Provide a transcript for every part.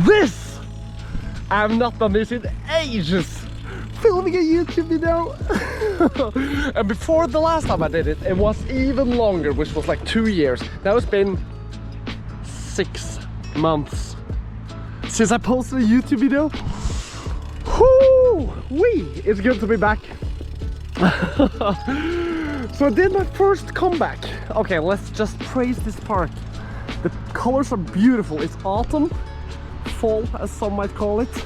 this! I have not done this in ages. Filming a YouTube video. And before the last time I did it, it was even longer, which was like 2 years. Now it's been 6 months since I posted a YouTube video. Whoo-wee! It's good to be back. So I did my first comeback. Okay, let's just praise this park. The colors are beautiful. It's autumn, fall as some might call it.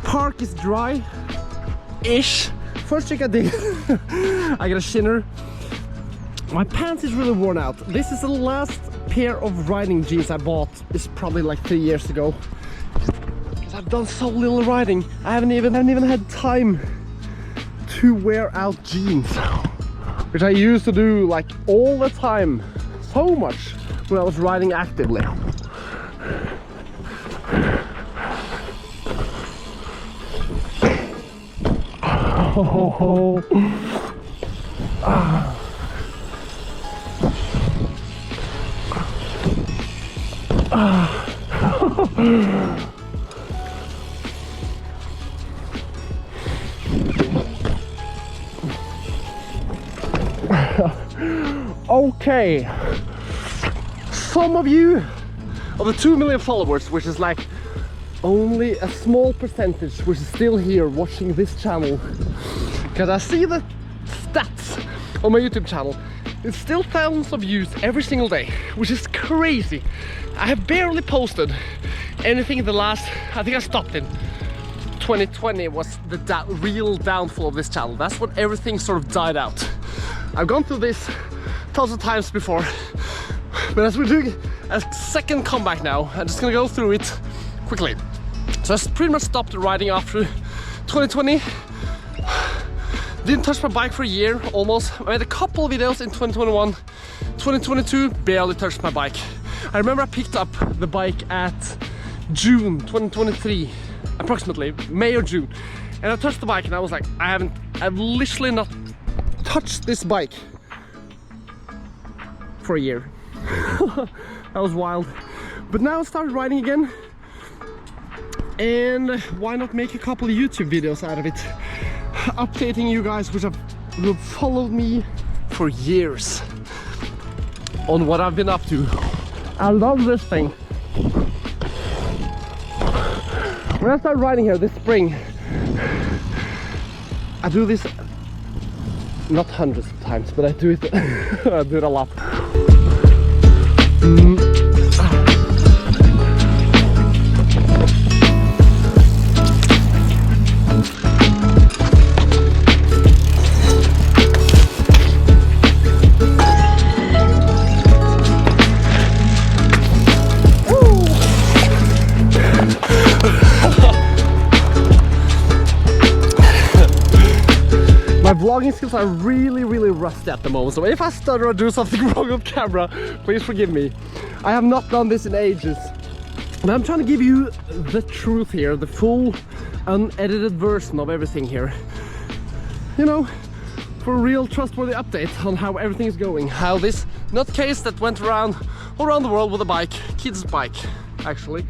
Park is dry-ish. First trick I did, I got a shinner. My pants is really worn out. This is the last pair of riding jeans I bought. It's probably like 3 years ago. Because I've done so little riding. I haven't even had time to wear out jeans, which I used to do like all the time, so much when I was riding actively. Oh. Okay, some of you, of the 2 million followers, which is like only a small percentage, which is still here watching this channel, because I see the stats on my YouTube channel. It's still thousands of views every single day, which is crazy. I have barely posted anything in the last, I think I stopped in 2020 was the real downfall of this channel. That's when everything sort of died out. I've gone through this thousands of times before, but as we're doing a second comeback now, I'm just gonna go through it quickly. So I pretty much stopped riding after 2020. Didn't touch my bike for a year, almost. I made a couple of videos in 2021. 2022, barely touched my bike. I remember I picked up the bike at June 2023, approximately, May or June. And I touched the bike and I was like, I've literally not touched this bike for a year. That was wild. But now I started riding again. And why not make a couple of YouTube videos out of it? Updating you guys who have followed me for years on what I've been up to. I love this thing. When I started riding here this spring, I do this not hundreds of times, but I do it I do it a lot. Vlogging skills are really rusty at the moment, so if I stutter or do something wrong on camera, please forgive me. I have not done this in ages, and I'm trying to give you the truth here, the full unedited version of everything here, you know, for a real trustworthy update on how everything is going, how this nutcase that went around all around the world with a bike, kid's bike actually,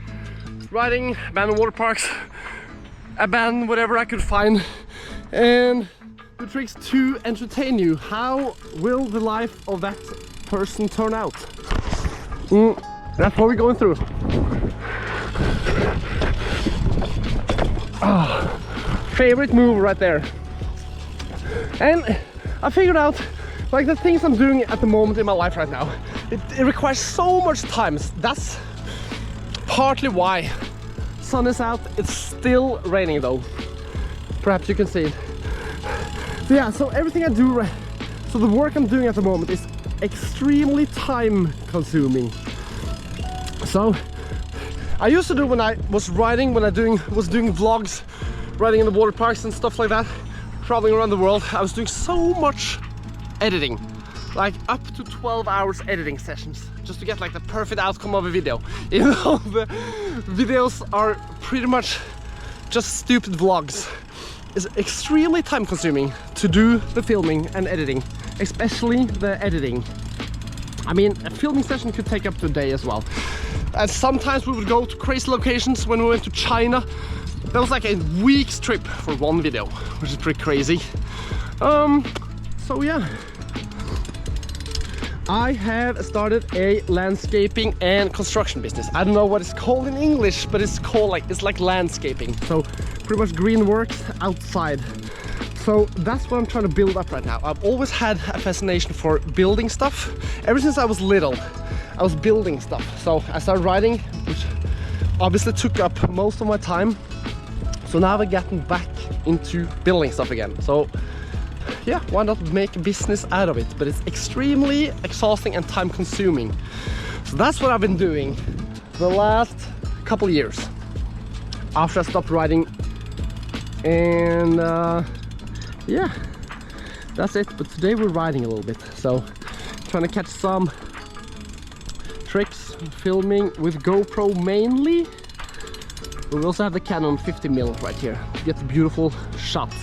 riding abandoned water parks, abandoned whatever I could find, and the tricks to entertain you. How will the life of that person turn out? That's what we're going through. Favorite move right there. And I figured out, like, the things I'm doing at the moment in my life right now, it requires so much time. That's partly why. Sun is out, it's still raining though. Perhaps you can see it. So yeah, so everything I do, so the work I'm doing at the moment is extremely time consuming. So I used to do when I was riding, when I was doing vlogs, riding in the water parks and stuff like that, traveling around the world, I was doing so much editing, like up to 12 hours editing sessions, just to get like the perfect outcome of a video. Even though the videos are pretty much just stupid vlogs. It's extremely time consuming to do the filming and editing, especially the editing. I mean, a filming session could take up to a day as well. And sometimes we would go to crazy locations. When we went to China, that was like a week's trip for one video, which is pretty crazy. So yeah, I have started a landscaping and construction business. I don't know what it's called in English, but it's called like landscaping. So pretty much green works outside. So that's what I'm trying to build up right now. I've always had a fascination for building stuff. Ever since I was little, I was building stuff. So I started writing, which obviously took up most of my time. So now I've gotten back into building stuff again. So yeah, why not make a business out of it? But it's extremely exhausting and time consuming. So that's what I've been doing the last couple of years after I stopped writing. And yeah, that's it. But today we're riding a little bit, so trying to catch some tricks, filming with GoPro mainly. But we also have the Canon 50mm right here to get the beautiful shots.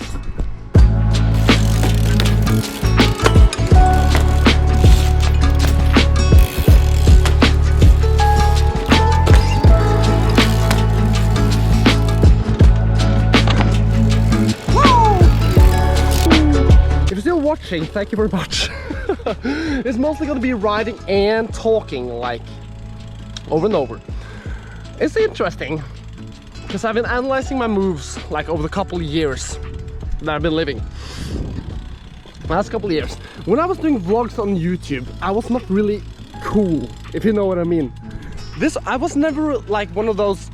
Watching, thank you very much. It's mostly going to be riding and talking, like over and over. It's interesting because I've been analyzing my moves like over the couple of years that I've been living. Last couple of years, when I was doing vlogs on YouTube, I was not really cool, if you know what I mean. I was never like one of those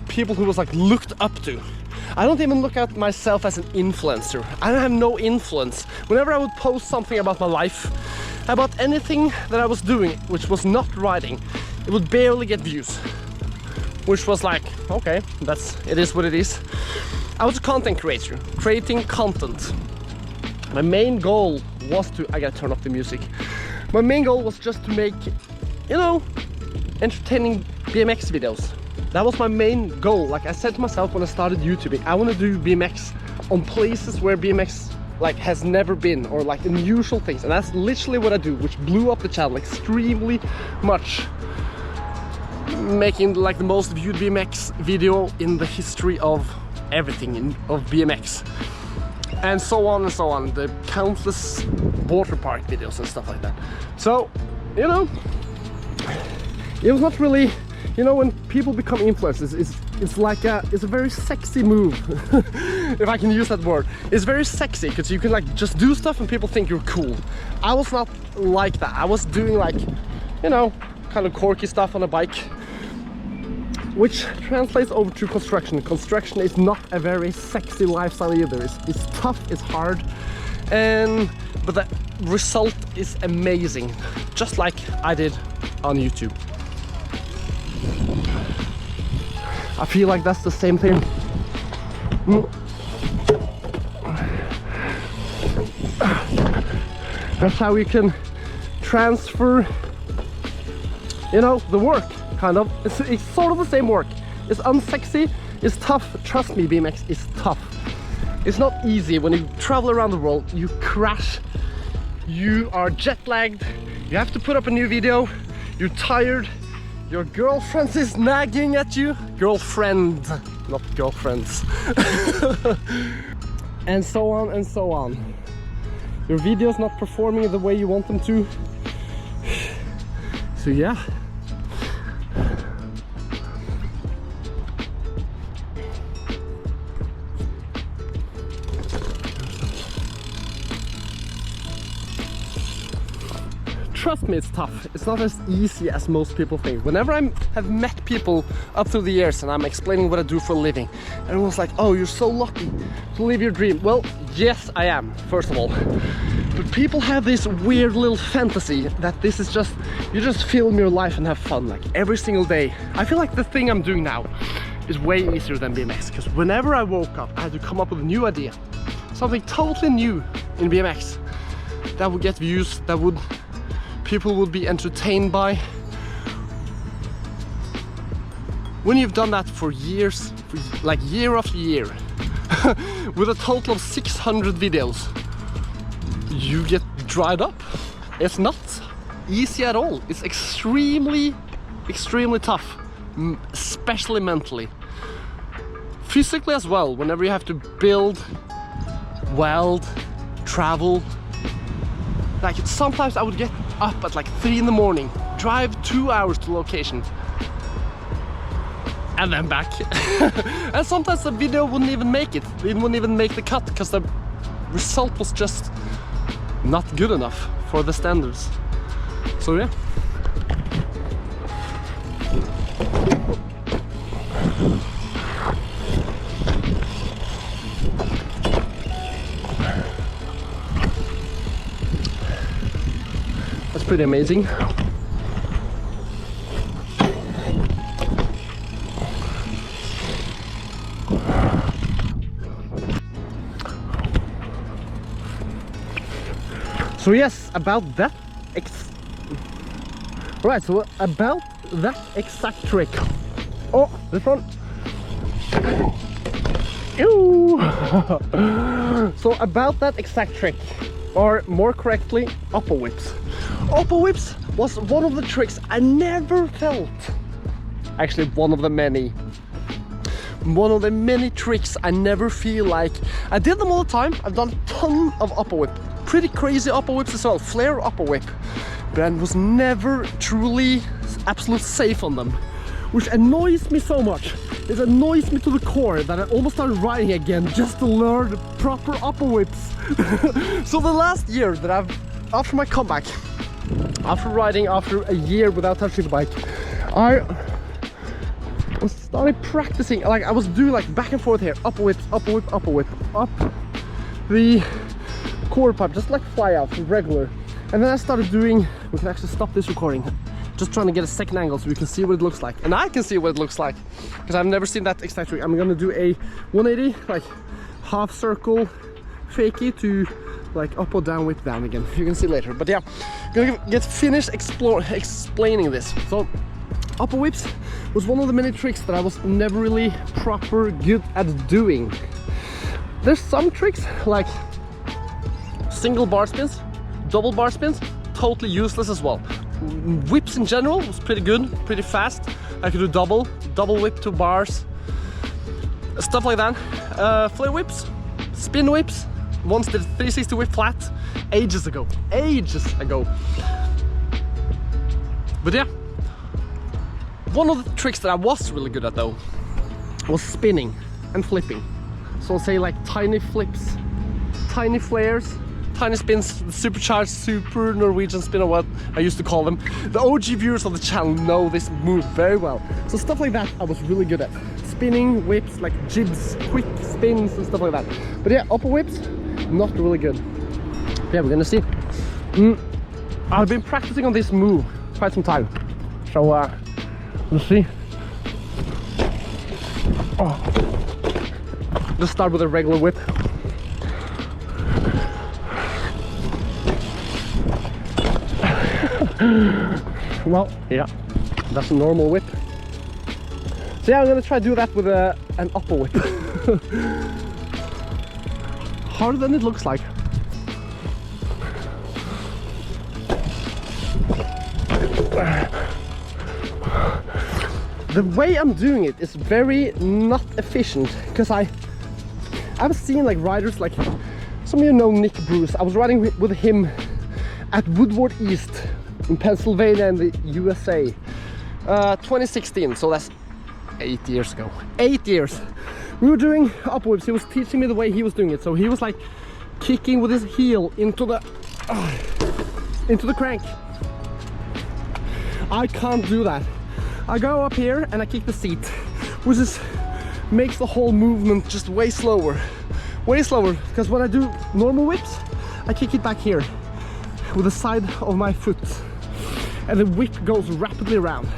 people who was like looked up to. I don't even look at myself as an influencer. I have no influence. Whenever I would post something about my life, about anything that I was doing, which was not writing, it would barely get views. Which was like, okay, it is what it is. I was a content creator, creating content. My main goal was I gotta turn off the music. My main goal was just to make, you know, entertaining BMX videos. That was my main goal. Like I said to myself when I started YouTubing, I want to do BMX on places where BMX like has never been, or like unusual things, and that's literally what I do, which blew up the channel extremely much, making like the most viewed BMX video in the history of everything of BMX, and so on and so on, the countless water park videos and stuff like that. So, you know, it was not really, you know, when people become influencers, it's like it's a very sexy move, if I can use that word. It's very sexy because you can like just do stuff and people think you're cool. I was not like that. I was doing like, you know, kind of quirky stuff on a bike, which translates over to construction. Construction is not a very sexy lifestyle either. It's tough, it's hard, but the result is amazing, just like I did on YouTube. I feel like that's the same thing. That's how we can transfer, you know, the work, kind of. It's sort of the same work. It's unsexy, it's tough. Trust me, BMX is tough. It's not easy. When you travel around the world, you crash, you are jet lagged, you have to put up a new video, you're tired, your girlfriend is nagging at you. Girlfriend, not girlfriends. And so on and so on. Your video's not performing the way you want them to. So yeah. Trust me, it's tough. It's not as easy as most people think. Whenever I have met people up through the years and I'm explaining what I do for a living, everyone's like, oh, you're so lucky to live your dream. Well, yes, I am, first of all. But people have this weird little fantasy that this is just, you just film your life and have fun, like every single day. I feel like the thing I'm doing now is way easier than BMX, because whenever I woke up, I had to come up with a new idea. Something totally new in BMX that would get views, that people would be entertained by. When you've done that for years, like year after year, with a total of 600 videos, you get dried up. It's nuts. easy at all. It's extremely tough, especially mentally. Physically as well, whenever you have to build, weld, travel. Like sometimes I would get up at like 3 in the morning, drive 2 hours to location, and then back. And sometimes the video wouldn't even make it. It wouldn't even make the cut because the result was just not good enough for the standards. So yeah. That's pretty amazing. So yes, about that right, so about that exact trick. Oh, this one. Ew. So about that exact trick, or more correctly, upper whips. Upper whips was one of the tricks I never felt. Actually, one of the many tricks I never feel like. I did them all the time. I've done a ton of upper whip. Pretty crazy upper whips as well, flare upper whip. But I was never truly absolute safe on them, which annoys me so much. It annoys me to the core that I almost started riding again just to learn the proper upper whips. So the last year that after my comeback, after riding after a year without touching the bike, I started practicing. Like I was doing like back and forth here, upper whips, upper whip, upper whip, up the core pipe, just like fly out regular. And then I started doing, we can actually stop this recording, just trying to get a second angle so we can see what it looks like. And I can see what it looks like, because I've never seen that exact trick. I'm gonna do a 180, like half circle fakie to like up or down, whip down again. You can see later. But yeah, gonna get finished explaining this. So upper whips was one of the many tricks that I was never really proper good at doing. There's some tricks like single bar spins, double bar spins, totally useless as well. Whips in general was pretty good, pretty fast. I could do double whip to bars, stuff like that. Flare whips, spin whips. Once did 360 whip flat ages ago. But yeah, one of the tricks that I was really good at though was spinning and flipping. So say like tiny flips, tiny flares, tiny spins, supercharged super Norwegian spin, or what I used to call them. The OG viewers of the channel know this move very well. So stuff like that I was really good at. Spinning whips, like jibs, quick spins and stuff like that. But yeah, upper whips, not really good. Yeah, we're gonna see. I've been practicing on this move quite some time. So we'll see. Oh. Let's start with a regular whip. Well, yeah, that's a normal whip. So yeah, I'm gonna try to do that with an upper whip. Harder than it looks like. The way I'm doing it is very not efficient, because I've seen like riders, like some of you know Nick Bruce. I was riding with him at Woodward East in Pennsylvania in the USA, 2016, so that's 8 years ago. 8 years. We were doing upper whips. He was teaching me the way he was doing it. So he was like kicking with his heel into the crank. I can't do that. I go up here and I kick the seat, which is makes the whole movement just way slower, because when I do normal whips, I kick it back here with the side of my foot, and the whip goes rapidly around.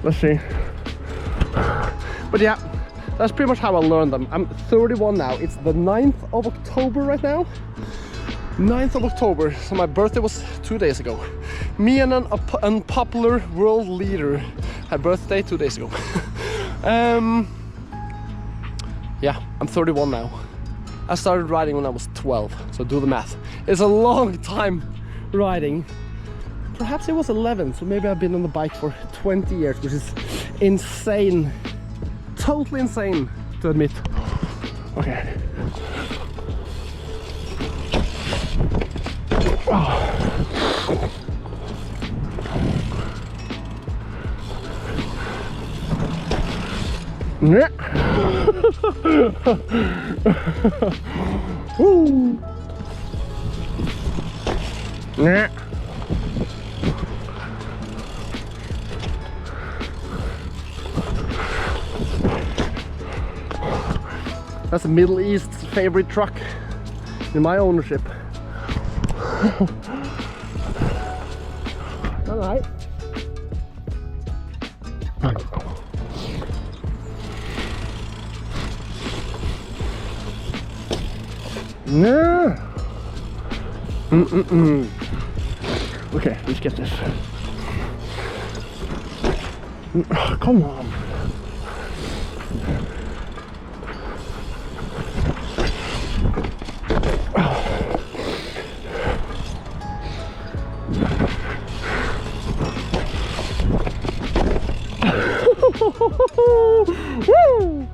Let's see. But yeah, that's pretty much how I learned them. I'm 31 now. It's the 9th of October right now. 9th of October, so my birthday was 2 days ago. Me and an unpopular world leader had birthday 2 days ago. Yeah, I'm 31 now. I started riding when I was 12, so do the math. It's a long time riding. Perhaps it was 11, so maybe I've been on the bike for 20 years, which is insane. Totally insane to admit. Okay. Yeah. Woo. Yeah. That's a Middle East's favorite truck in my ownership. All right. No. Okay, let's get this. Come on. Woo!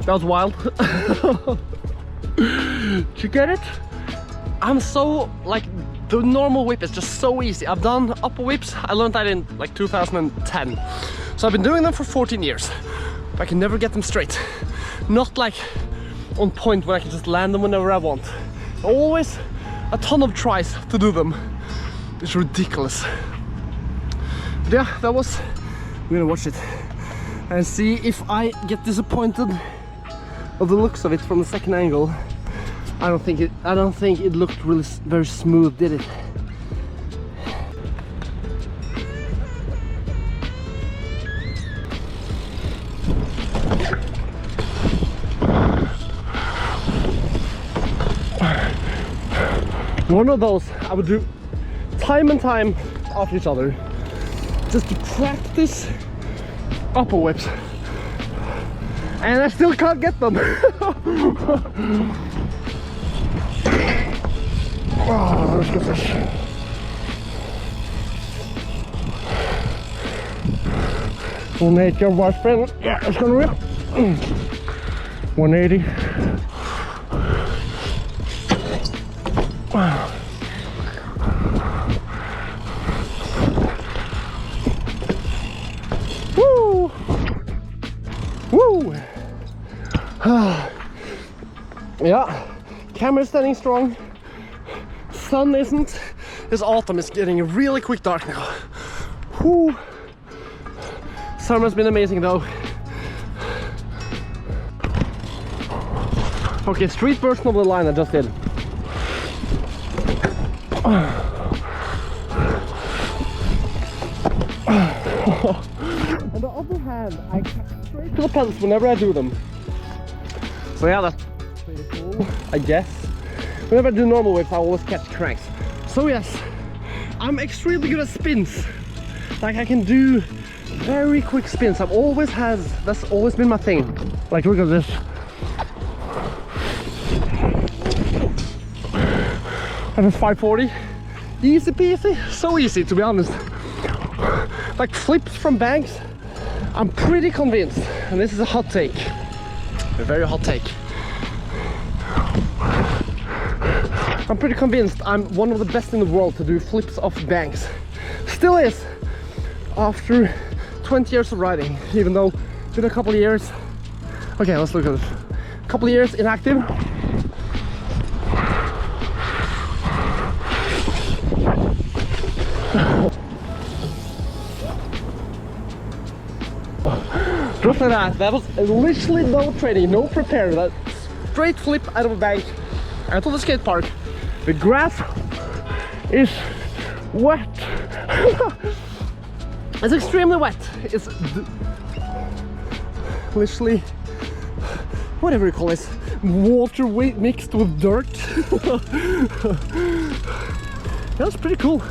That was wild. Did you get it? I'm so, like, the normal whip is just so easy. I've done upper whips. I learned that in like 2010. So I've been doing them for 14 years. But I can never get them straight. Not like on point where I can just land them whenever I want. Always a ton of tries to do them. It's ridiculous. But yeah, that was... I'm gonna watch it and see if I get disappointed of the looks of it from the second angle. I don't think it looked really very smooth, did it? One of those I would do time and time after each other, just to practice upper whips, and I still can't get them. Oh, let's get this. Full nature, my friend. Yeah, it's gonna rip. 180. Woo! Woo! Yeah, camera's standing strong. Sun isn't. This autumn is getting really quick dark now. Woo! Summer's been amazing though. Okay, street version of the line I just did. On the other hand, I catch straight to the pedals whenever I do them. So yeah, that's pretty cool, I guess. Whenever I do normal whips, I always catch cranks. So yes, I'm extremely good at spins. Like, I can do very quick spins. That's always been my thing. Like, look at this. And it's 540. Easy peasy, so easy to be honest. Like flips from banks, I'm pretty convinced, and this is a hot take, a very hot take. I'm pretty convinced I'm one of the best in the world to do flips off banks. Still is, after 20 years of riding, even though it's been a couple of years. Okay, let's look at it. A couple of years inactive. Just like that. That was literally no training, no prepare. That straight flip out of a bank, out of the skate park. The grass is wet. It's extremely wet. It's literally, whatever you call this, water mixed with dirt. That's pretty cool.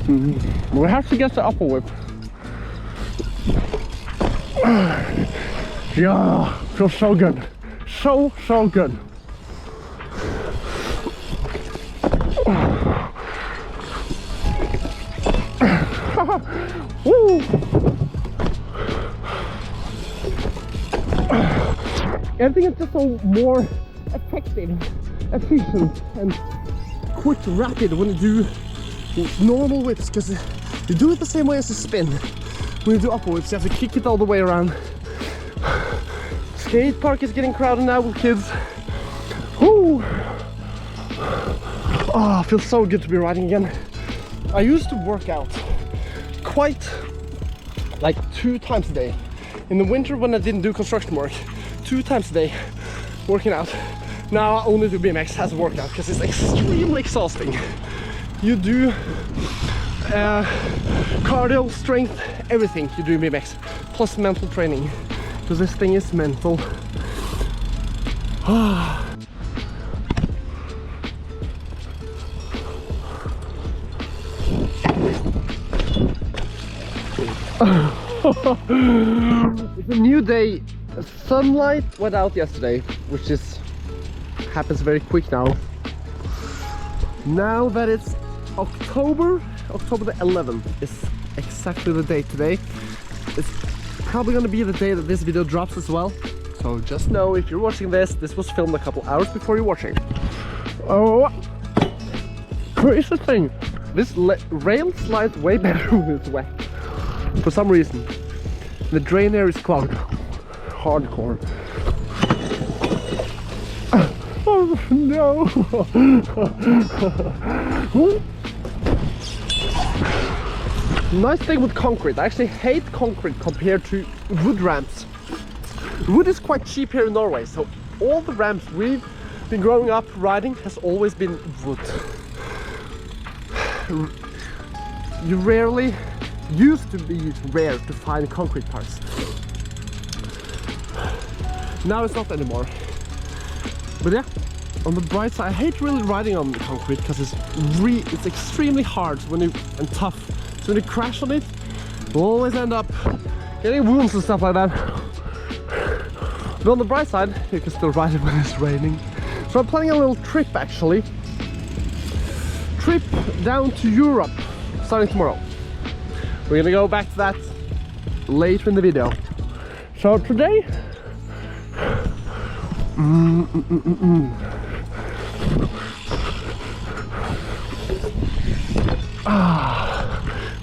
We have to get the upper whip. Yeah, feels so good. So good. Woo! Everything is just so more effective, efficient, and quick, rapid when you do normal whips, because you do it the same way as you spin. When you do upper whips, you have to kick it all the way around. Skate park is getting crowded now with kids. Woo! Oh, it feels so good to be riding again. I used to work out quite like 2 times a day. In the winter when I didn't do construction work, 2 times a day working out. Now I only do BMX as a workout because it's extremely exhausting. You do cardio, strength, everything you do in BMX, plus mental training, because this thing is mental. It's a new day. Sunlight went out yesterday, which happens very quick now. Now that it's October the 11th is exactly the date today. It's probably gonna be the day that this video drops as well. So just know, if you're watching this was filmed a couple hours before you're watching. Oh, crazy thing. This rail slides way better when it's wet. For some reason. The drain air is clogged. Hardcore. Oh no! Nice thing with concrete. I actually hate concrete compared to wood ramps. Wood is quite cheap here in Norway, so all the ramps we've been growing up riding has always been wood. You rarely, used to be rare to find concrete parts. Now it's not anymore. But yeah, on the bright side, I hate really riding on concrete because it's extremely hard and tough. So when you crash on it, you'll always end up getting wounds and stuff like that. But on the bright side, you can still ride it when it's raining. So I'm planning a little trip actually. Trip down to Europe, starting tomorrow. We're gonna go back to that later in the video. So today,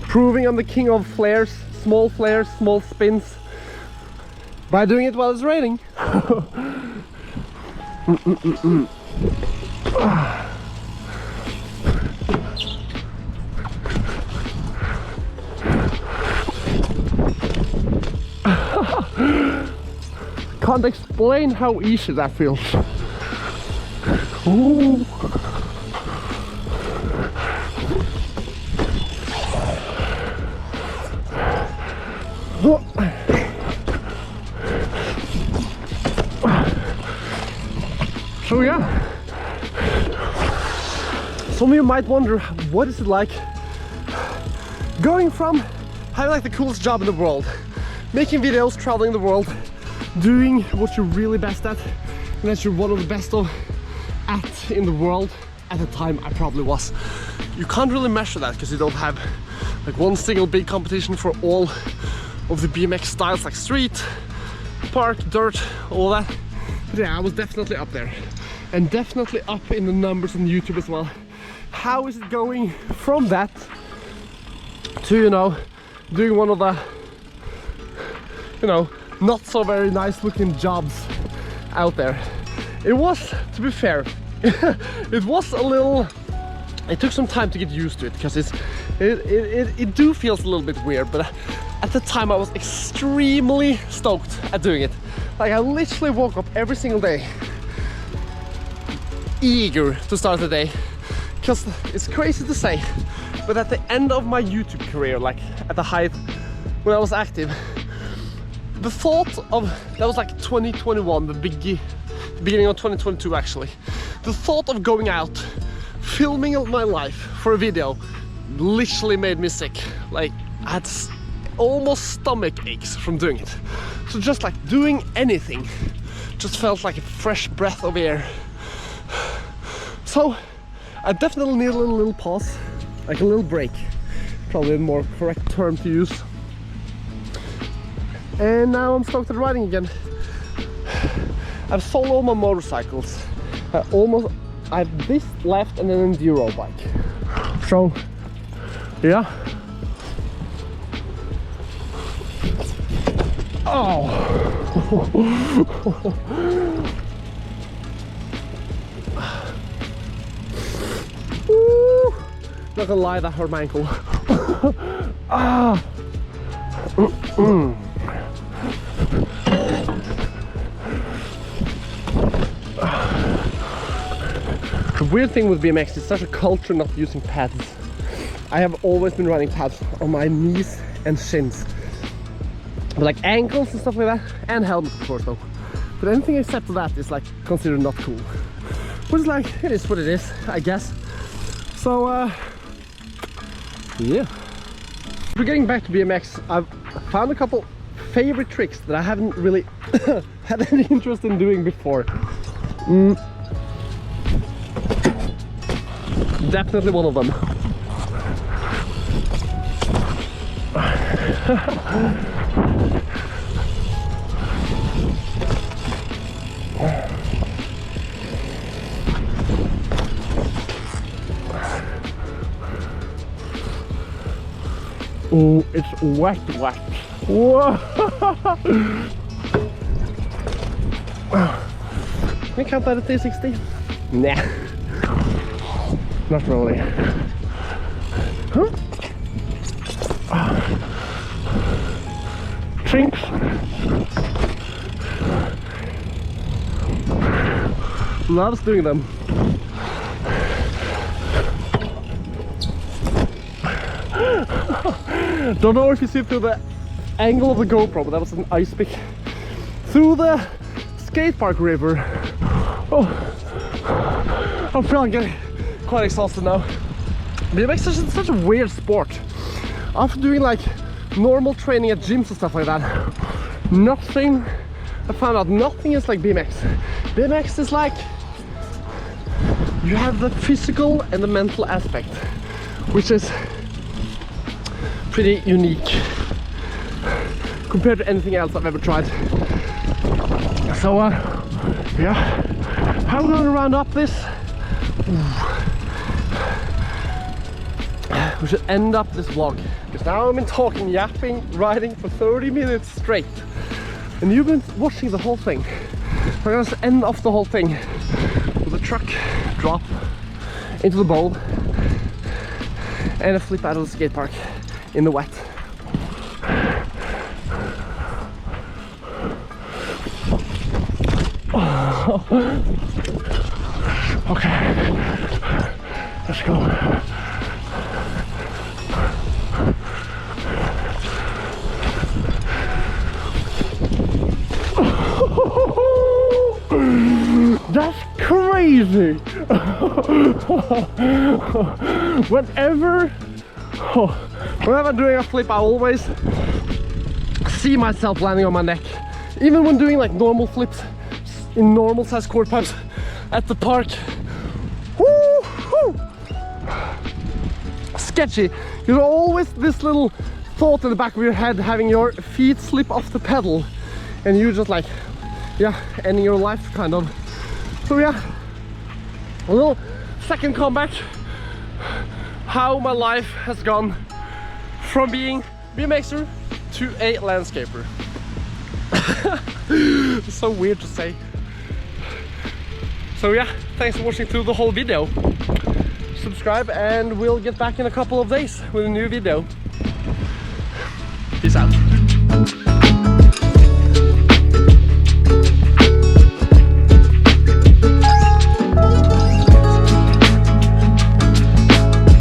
proving I'm the king of flares, small spins, by doing it while it's raining. Can't explain how easy that feels. Ooh. So yeah, some of you might wonder, what is it like going from having like the coolest job in the world, making videos, traveling the world, doing what you're really best at, and that you're one of the best at in the world. At the time I probably was. You can't really measure that because you don't have like one single big competition for all of the BMX styles, like street, park, dirt, all that. But yeah, I was definitely up there, and definitely up in the numbers on YouTube as well. How is it going from that to, you know, doing one of the, you know, not so very nice looking jobs out there? It was, to be fair, it was a little, it took some time to get used to it, because it do feels a little bit weird, but at the time I was extremely stoked at doing it. Like, I literally woke up every single day eager to start the day, because it's crazy to say, but at the end of my YouTube career, like at the height when I was active, the thought of, that was like 2021, the beginning of 2022 actually, the thought of going out, filming my life for a video, literally made me sick. Like, I had almost stomach aches from doing it. So just like doing anything just felt like a fresh breath of air. So I definitely need a little pause, like a little break, probably a more correct term to use. And now I'm stoked at riding again. I've sold all my motorcycles. I have this left and an enduro bike. So yeah. Oh. Woo. Not gonna lie, that hurt my ankle. Ah. The weird thing with BMX is such a culture not using pads. I have always been riding pads on my knees and shins. But like ankles and stuff like that, and helmet of course though. But anything except for that is like considered not cool. Which is like, it is what it is, I guess. So yeah. We're getting back to BMX. I've found a couple favorite tricks that I haven't really had any interest in doing before. Definitely one of them. Oh, it's wet. Whoa. Can we count that at 360? Nah. Not really. Huh? Trinks. Loves doing them. Don't know if you see through the angle of the GoPro, but that was an ice pick through the skate park river. Oh, I'm feeling getting quite exhausted now. BMX is such a weird sport. After doing like normal training at gyms and stuff like that, I found out nothing is like BMX. BMX is like, you have the physical and the mental aspect, which is pretty unique compared to anything else I've ever tried. So yeah, how we're going to round up this, we should end up this vlog, because now I've been talking, yapping, riding for 30 minutes straight, and you've been watching the whole thing. We're gonna end off the whole thing with a truck drop into the bowl and a flip out of the skate park in the wet. Okay, let's go. That's crazy. Whenever I'm doing a flip, I always see myself landing on my neck. Even when doing like normal flips in normal size quarter pipes at the park. Woo-hoo! Sketchy. There's always this little thought in the back of your head, having your feet slip off the pedal and you just like, yeah, ending your life kind of. So yeah, a little second comeback, how my life has gone from being BMXer to a landscaper. It's so weird to say. So yeah, thanks for watching through the whole video. Subscribe and we'll get back in a couple of days with a new video.